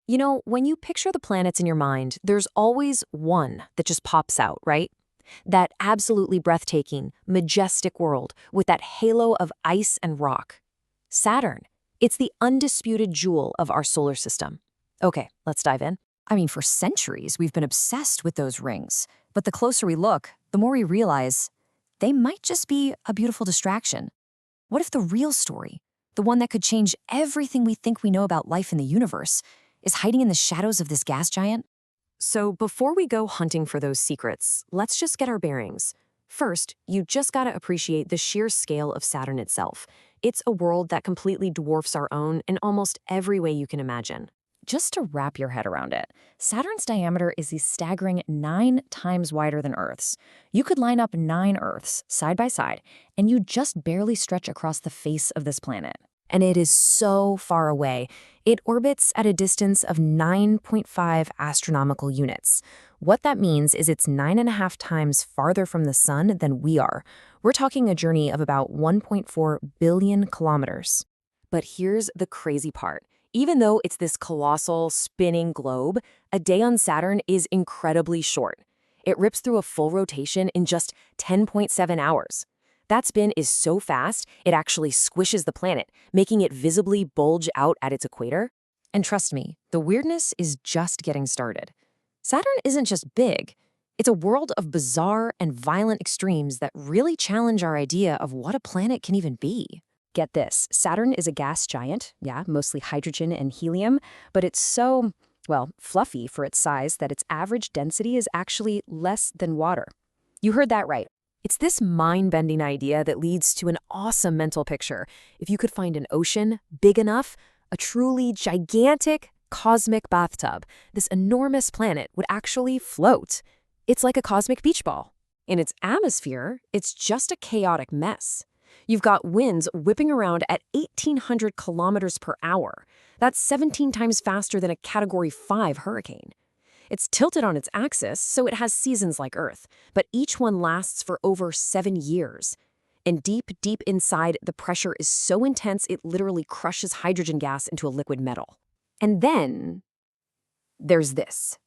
You know, when you picture the planets in your mind, there's always one that just pops out, right? That absolutely breathtaking, majestic world with that halo of ice and rock. Saturn. It's the undisputed jewel of our solar system. Okay, let's dive in. I mean, for centuries, we've been obsessed with those rings. But the closer we look, the more we realize they might just be a beautiful distraction. What if the real story, the one that could change everything we think we know about life in the universe, is hiding in the shadows of this gas giant? So before we go hunting for those secrets, let's just get our bearings. First, you just gotta appreciate the sheer scale of Saturn itself. It's a world that completely dwarfs our own in almost every way you can imagine. Just to wrap your head around it, Saturn's diameter is a staggering 9 times wider than Earth's. You could line up 9 Earths side by side, and you just barely stretch across the face of this planet. And it is so far away. It orbits at a distance of 9.5 astronomical units. What that means is it's 9.5 times farther from the sun than we are. We're talking a journey of about 1.4 billion kilometers. But here's the crazy part. Even though it's this colossal, spinning globe, a day on Saturn is incredibly short. It rips through a full rotation in just 10.7 hours. That spin is so fast, it actually squishes the planet, making it visibly bulge out at its equator. And trust me, the weirdness is just getting started. Saturn isn't just big. It's a world of bizarre and violent extremes that really challenge our idea of what a planet can even be. Get this, Saturn is a gas giant, yeah, mostly hydrogen and helium, but it's so, well, fluffy for its size that its average density is actually less than water. You heard that right. It's this mind-bending idea that leads to an awesome mental picture. If you could find an ocean big enough, a truly gigantic cosmic bathtub, this enormous planet would actually float. It's like a cosmic beach ball. In its atmosphere, it's just a chaotic mess. You've got winds whipping around at 1,800 kilometers per hour. That's 17 times faster than a Category 5 hurricane. It's tilted on its axis, so it has seasons like Earth, but each one lasts for over 7 years. And deep, deep inside, the pressure is so intense it literally crushes hydrogen gas into a liquid metal. And then there's this.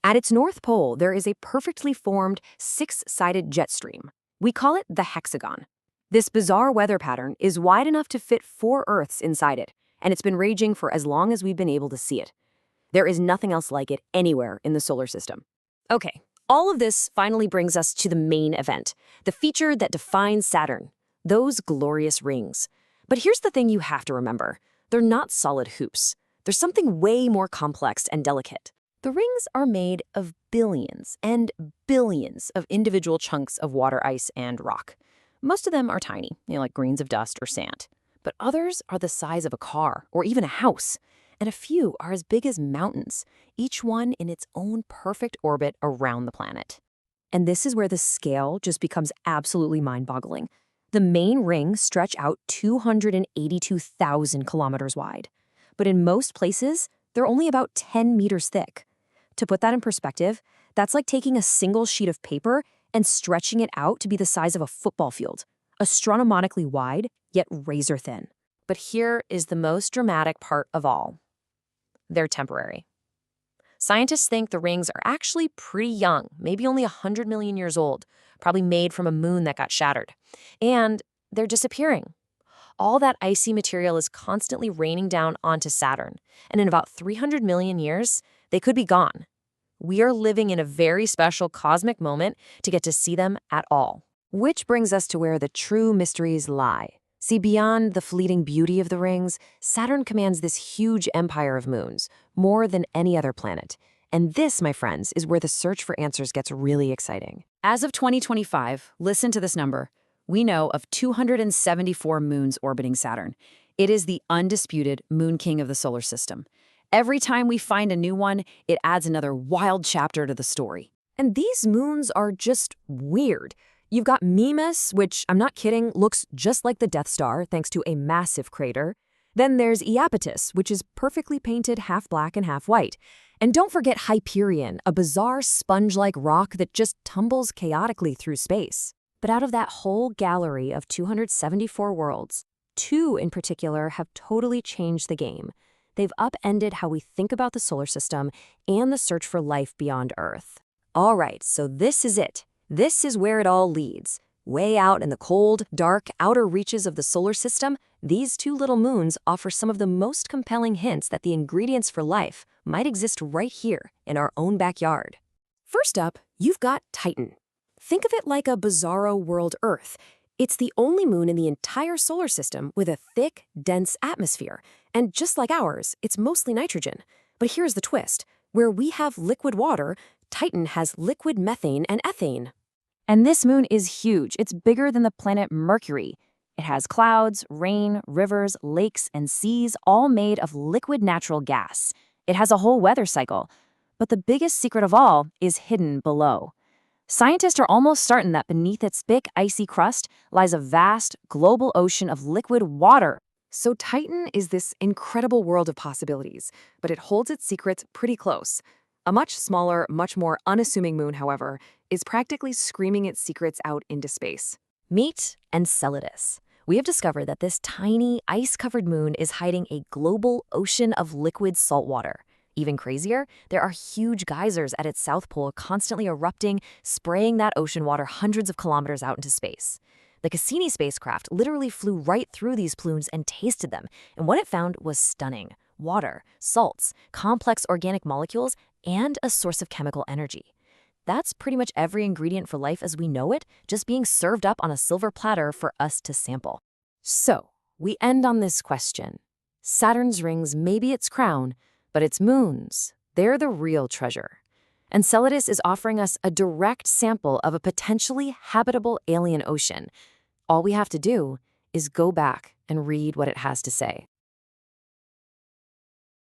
At its north pole, there is a perfectly formed, 6-sided jet stream. We call it the hexagon. This bizarre weather pattern is wide enough to fit 4 Earths inside it, and it's been raging for as long as we've been able to see it. There is nothing else like it anywhere in the solar system. Okay, all of this finally brings us to the main event, the feature that defines Saturn, those glorious rings. But here's the thing you have to remember. They're not solid hoops. There's something way more complex and delicate. The rings are made of billions and billions of individual chunks of water ice and rock. Most of them are tiny, like grains of dust or sand. But others are the size of a car or even a house. And a few are as big as mountains, each one in its own perfect orbit around the planet. And this is where the scale just becomes absolutely mind-boggling. The main rings stretch out 282,000 kilometers wide. But in most places, they're only about 10 meters thick. To put that in perspective, that's like taking a single sheet of paper and stretching it out to be the size of a football field, astronomically wide, yet razor thin. But here is the most dramatic part of all. They're temporary. Scientists think the rings are actually pretty young, maybe only 100 million years old, probably made from a moon that got shattered. And they're disappearing. All that icy material is constantly raining down onto Saturn, and in about 300 million years, they could be gone. We are living in a very special cosmic moment to get to see them at all. Which brings us to where the true mysteries lie. See, beyond the fleeting beauty of the rings, Saturn commands this huge empire of moons, more than any other planet. And this, my friends, is where the search for answers gets really exciting. As of 2025, listen to this number. We know of 274 moons orbiting Saturn. It is the undisputed moon king of the solar system. Every time we find a new one, it adds another wild chapter to the story. And these moons are just weird. You've got Mimas, which, I'm not kidding, looks just like the Death Star thanks to a massive crater. Then there's Iapetus, which is perfectly painted half black and half white. And don't forget Hyperion, a bizarre sponge-like rock that just tumbles chaotically through space. But out of that whole gallery of 274 worlds, 2 in particular have totally changed the game. They've upended how we think about the solar system and the search for life beyond Earth. All right, so this is it. This is where it all leads. Way out in the cold, dark, outer reaches of the solar system, these two little moons offer some of the most compelling hints that the ingredients for life might exist right here in our own backyard. First up, you've got Titan. Think of it like a bizarro world Earth. It's the only moon in the entire solar system with a thick, dense atmosphere. And just like ours, it's mostly nitrogen. But here's the twist. Where we have liquid water, Titan has liquid methane and ethane. And this moon is huge. It's bigger than the planet Mercury. It has clouds, rain, rivers, lakes, and seas, all made of liquid natural gas. It has a whole weather cycle. But the biggest secret of all is hidden below. Scientists are almost certain that beneath its thick, icy crust lies a vast, global ocean of liquid water. So Titan is this incredible world of possibilities, but it holds its secrets pretty close. A much smaller, much more unassuming moon, however, is practically screaming its secrets out into space. Meet Enceladus. We have discovered that this tiny, ice-covered moon is hiding a global ocean of liquid salt water. Even crazier, there are huge geysers at its south pole constantly erupting, spraying that ocean water hundreds of kilometers out into space. The Cassini spacecraft literally flew right through these plumes and tasted them, and what it found was stunning. Water, salts, complex organic molecules, and a source of chemical energy. That's pretty much every ingredient for life as we know it, just being served up on a silver platter for us to sample. So, we end on this question. Saturn's rings may be its crown, but its moons, they're the real treasure. Enceladus is offering us a direct sample of a potentially habitable alien ocean. All we have to do is go back and read what it has to say.